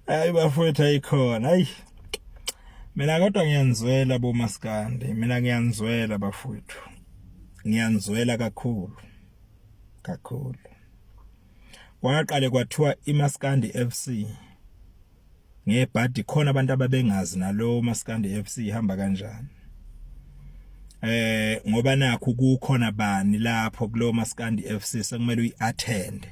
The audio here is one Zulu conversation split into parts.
Hayi bafowethu ayikhona. Hayi. Mina kodwa ngiyanizwela boMaskandi. Mina ngiyanizwela bafowethu. Ngiyanizwela kakhulu. Kakhulu. Kwaqale kwathiwa iMaskandi FC. Ngebhadi khona abantu ababengazi nalo Maskandi FC ihamba kanjani. Ngoba nakho kukhona bani lapho kulo Maskandi FC sekumele uyiattend.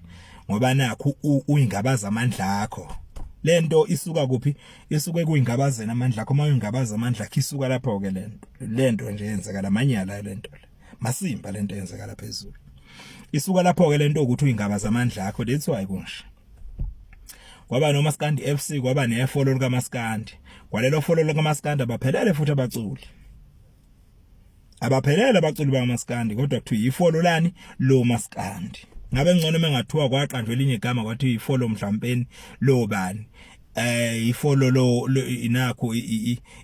Ngoba nakho uyingabaza amandla akho. Lento isuka kuphi? Isuke kuyingabazena amandla akho. Uma uyingabaza amandla akho isuka lapho ke lento nje yenzeka lamanyala lento le. Masimba lento yenzeka lapha phezulu. Isuka lapho ke lento ukuthi uyingabaza amandla akho lethu ayikusho. Kwaba no Maskandi FC kwaba nefollow lika Maskandi. Kwalelo follow lika Maskandi abaphelele futhi abaculi. Abaphelele abaculi bakaMaskandi kodwa kuthiwa ifollow lani lo Maskandi. Ngabe ngcono mengathiwa kwaqanjwe elinye igama kwathi ifollow mhlawumpeni lo bani. Ifollow lo inakho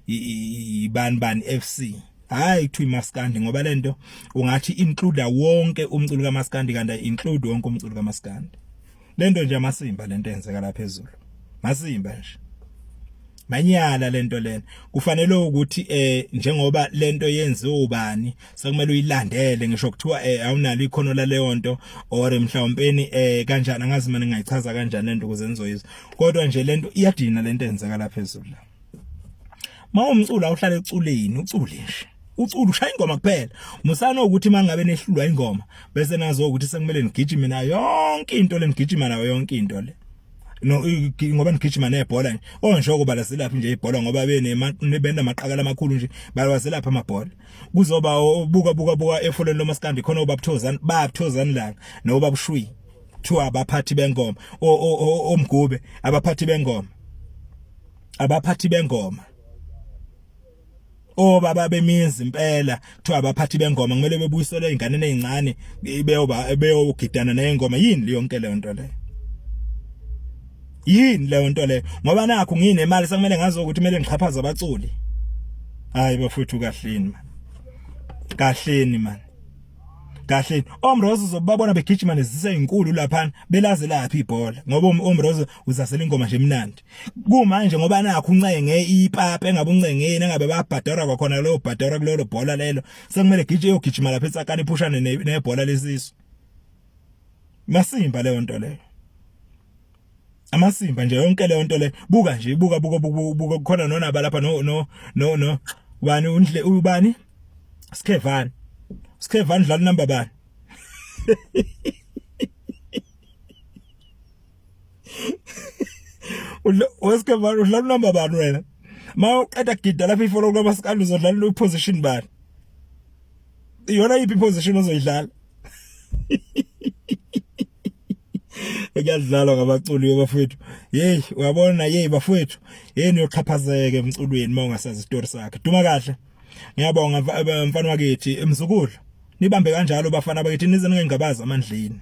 ibanibani FC. Hayi kuthiwa iMaskandi ngoba lento ungathi include wonke umculo kaMaskandi kanti include wonke umculo kaMaskandi. Lento nje amasimba lento yenzeka lapha phezulu. Masimba nje. Manyala lento lena. Kufanele ukuthi njengoba lento yenziwe ubani sekumele uyilandele ngisho kuthiwa awunalo ikhono la leyo nto or mhlawumpeni kanjani angazi mina ngingayichaza kanjani lento ukuze nizoyizwa. Kodwa nje lento iyadina lento yenzeka lapha phezulu la. Mawumculo awuhlale eculeni ucule nje. Ucula ushaya ingoma kuphela. Musana ukuthi mangabe nehlulwa ingoma bese nazo ukuthi sekumele ngigijime nayo yonke into lenigijima nayo yonke into le. No ngoba ngigijima nebhola nje. Onjoko balaselapha nje ibhola ngoba benda amaqakala amakhulu nje balaselapha amabhola. Kuzoba buka efoleni loMaskandi khona obabuthozana babuthozana la noba bushwi. Thiwa abaphathi bengoma omgube abaphathi bengoma. Abaphathi bengoma. Baba bemizi impela kuthiwa abaphathi bengoma kumele bebuyisele ingane ezincane beyogidana nengoma yini leyo yonke leyo nto le yini leyo nto le ngoba nakho nginemali sekumele ngazo ukuthi kumele ngichaphaza abaculi. Hayi bafuthu kahleni man kahleni man kahleni Omrozo uzobabona begijima nezise izinkulu lapha belaze lapha ibhola ngoba Omrozo uzasela ingoma nje emnandi kumanje ngoba nakho uncenge ipapa engabuncengeni engabe babhadara kwakhona lo bhadara kulelo bhola lelo sekumele yogijima lapha eSakani iphushane nebhola lesisu. Masimba leyo nto leyo. Amasimba nje yonke leyo nto le buka nje buka khona nonaba lapha no bani undle ubani Skevani dlala number bani. Skevani udlala number bani wena. Mawuqeda gida lapha ifollow kaMaskandi uzodlala iposition bani. Iyona yipi position ozoyidlala. Ekuyadlalwa ngabaculi bafowethu. Hey uyabona bafowethu. Niyoxhaphazeke emculweni mawungasazi istory sakhe. Duma kahle. Ngiyabonga mfana wakithi emzukulu. Nibambe kanjalo bafana bakithi nize ningengabaza amandleni.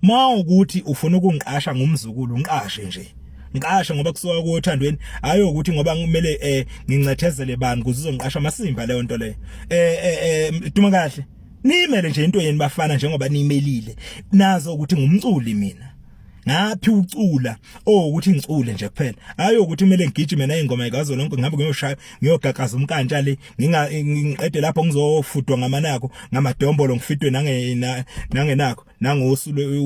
Mawukuthi ufuna ukungiqasha ngumzukulu ngiqashe nje. Ngiqashe ngoba kusuka kuthandweni hayi ukuthi ngoba kumele ngincethezele bani kuze uzongiqasha masimba leyo nto leyo. Duma kahle. Nimele nje into yeni bafana njengoba nimelile. Nazo ukuthi ngumculi mina. Ngaphi ucula ukuthi ngicule nje kuphela hayi ukuthi kumele ngigijime na ingoma ikazo lonke ngabe ngiyoshaya ngiyogagaza umkantla le ngiqede lapho ngizofudwa ngamanako ngamadombolo ngifitwe nangenakho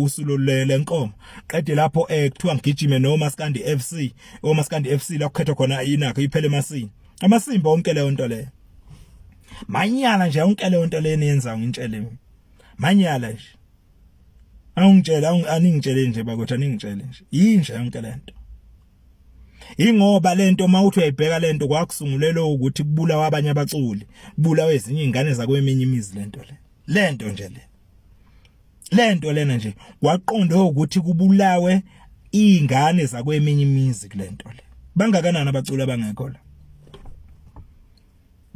usulo lenkomo qede lapho kuthiwa ngigijime noMaskandi FC oMaskandi FC la kukhethwa khona inakho iphele emasini amasimba onke leyo nto le manyala nje onke leyo nto le niyenza ngintshele mina manyala nje aningitshele nje bakuthi aningitshele nje yinje yonke lento ingoba lento mawuthi uyayibheka lento kwakusungulelo ukuthi kubulawa abanye abaculi kubulawa ezinye izingane zakweminye imizi lento nje lento lena nje kwaqonda ukuthi kubulawe izingane zakweminye imizi kulento le bangakanani abaculi abangekho la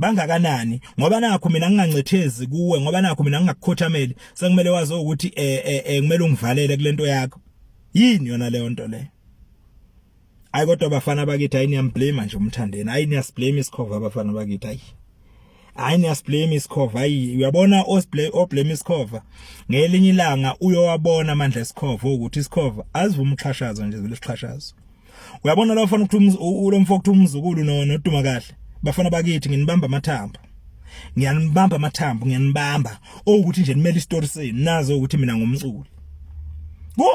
bangakanani ngoba nakho mina ngingancethezi kuwe ngoba nakho mina ngingakukhothameli sekumele wazi ukuthi kumele ungivalele kulento yakho yini yona leyo nto le ayi kodwa abafana bakithi ayini yamblame nje umthandeni ayini yasblame isikhova abafana bakithi hayi niyasiblame isikhova hayi uyabona oblame isikhova ngelinye ilanga uyowabona amandla esikhova ukuthi isikhova azivuma uxhashazo nje vele sixhashazo uyabona la ufana ukuthi lo mfo ukuthi umzukulu noduma kahle bafana bakithi nginibamba amathambo ngiyanibamba ukuthi nje nimele istory senu nazo ukuthi mina ngumculi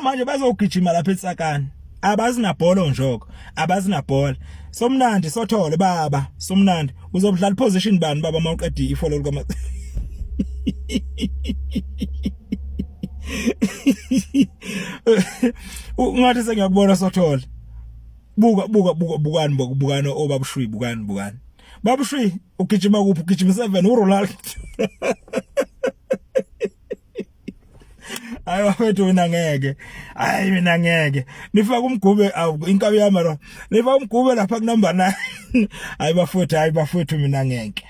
manje bazogijima lapha eTsakani abazinabhola njoko abazinabhola somnandi sothole baba somnandi uzobudlala position bani baba mawuqedi ifollow likama ungathi sengiyakubona sothole bukani obabushwi bukani babushwi ugijima kuphi ugijima 7 uRonaldo hayi wafethu mina ngeke nifaka umgube inkabi yami ro nifaka umgube lapha ku number 9 hayi bafethu mina ngeke